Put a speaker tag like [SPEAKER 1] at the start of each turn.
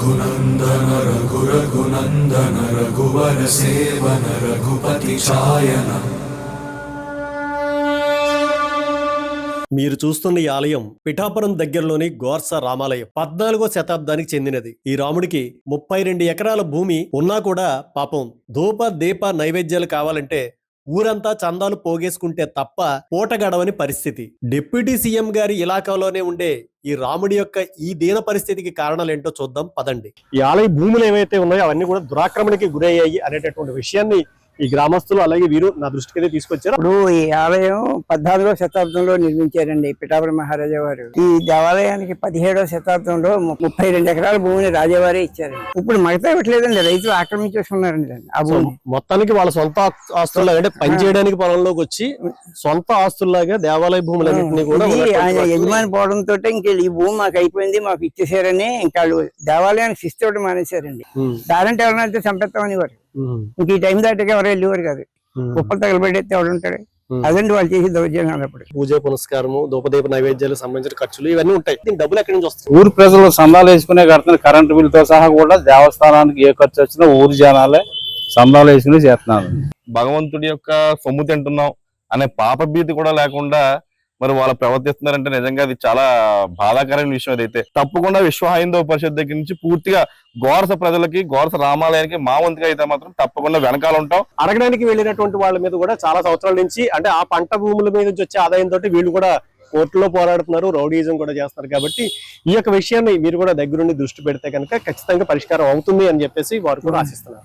[SPEAKER 1] రఘునందన రఘునందన రఘువర సేవన రఘుపతి ఛాయన.
[SPEAKER 2] మీరు చూస్తున్న ఈ ఆలయం పిఠాపురం దగ్గరలోని గోర్స రామాలయం 14వ శతాబ్దానికి చెందినది. ఈ రాముడికి 32 ఎకరాల భూమి ఉన్నా కూడా పాపం ధూప దీప నైవేద్యాలు కావాలంటే ఊరంతా చందాలు పోగేసుకుంటే తప్ప పూట గడవని పరిస్థితి. డిప్యూటీ సీఎం గారి ఇలాకాలోనే ఉండే ఈ రాముడి యొక్క ఈ దీన పరిస్థితికి కారణాలు ఏంటో చూద్దాం పదండి. ఈ ఆలయ భూములు ఏవైతే ఉన్నాయో అవన్నీ కూడా దురాక్రమణకి గురయ్యాయి అనేటటువంటి విషయాన్ని ఈ గ్రామస్తులు అలాగే వీరు నా దృష్టికి అయితే తీసుకొచ్చారు.
[SPEAKER 3] ఇప్పుడు ఈ ఆలయం 14వ శతాబ్దంలో నిర్మించారండి పిఠాపురం మహారాజా వారు. ఈ దేవాలయానికి 17వ శతాబ్దంలో 32 ఎకరాల భూమిని రాజావారే ఇచ్చారండి. ఇప్పుడు మిగతా ఇవ్వట్లేదండి, రైతులు ఆక్రమించేసుకున్నారండి ఆ భూమి.
[SPEAKER 2] మొత్తానికి వాళ్ళ సొంత ఆస్తుల్లాగా అంటే పనిచేయడానికి పొలంలోకి వచ్చి సొంత ఆస్తుల్లాగా దేవాలయ భూములన్నింటినీ కూడా
[SPEAKER 3] ఆయన యజమాని పోవడంతో ఇంక ఈ భూమి మాకు అయిపోయింది మాకు ఇచ్చేసారని ఇంకా దేవాలయానికి శిస్తు ఇవ్వడం మానేశారండి. దారంటే ఎవరైనా చంపేస్తామని వారు ఇంక ఈ టైం దాటికి ఎవరు వెళ్ళేవారు కాదు. కుప్పలు తగలబెట్టేస్తే ఎవడు ఉంటాడు. అదండి వాళ్ళు చేసి దౌర్జన్యం అన్నప్పుడు.
[SPEAKER 2] పూజ పునస్కారము దూపదీప నైవేద్యాలకు సంబంధించిన ఖర్చులు ఇవన్నీ ఉంటాయి. దీని డబ్బులు ఎక్కడి నుంచి వస్తాయి?
[SPEAKER 4] ఊరు ప్రజలు సందాలు వేసుకునే కడుతున్న కరెంటు బిల్లుతో సహా కూడా దేవస్థానానికి ఏ ఖర్చు వచ్చినా ఊరు జనాలే సందాలు వేసుకుని చేస్తున్నారు.
[SPEAKER 5] భగవంతుడి యొక్క సొమ్ము తింటున్నాం అనే పాప భీతి కూడా లేకుండా మరి వాళ్ళు ప్రవర్తిస్తున్నారంటే నిజంగా అది చాలా బాధాకరమైన విషయం. అదైతే తప్పకుండా విశ్వ హైందవ పరిషత్ దగ్గర నుంచి పూర్తిగా గోరస ప్రజలకి గోరస రామాలయానికి మా వంతుగా అయితే మాత్రం తప్పకుండా వెనకాల ఉంటాం.
[SPEAKER 2] అడగడానికి వెళ్ళినటువంటి వాళ్ళ మీద కూడా చాలా సంవత్సరాల నుంచి అంటే ఆ పంట భూముల మీద నుంచి వచ్చే ఆదాయంతో వీళ్ళు కూడా కోర్టులో పోరాడుతున్నారు, రౌడీజం కూడా చేస్తున్నారు. కాబట్టి ఈ యొక్క విషయాన్ని మీరు కూడా దగ్గరుండి దృష్టి పెడితే కనుక ఖచ్చితంగా పరిష్కారం అవుతుంది అని చెప్పేసి వారు కూడా ఆశిస్తున్నారు.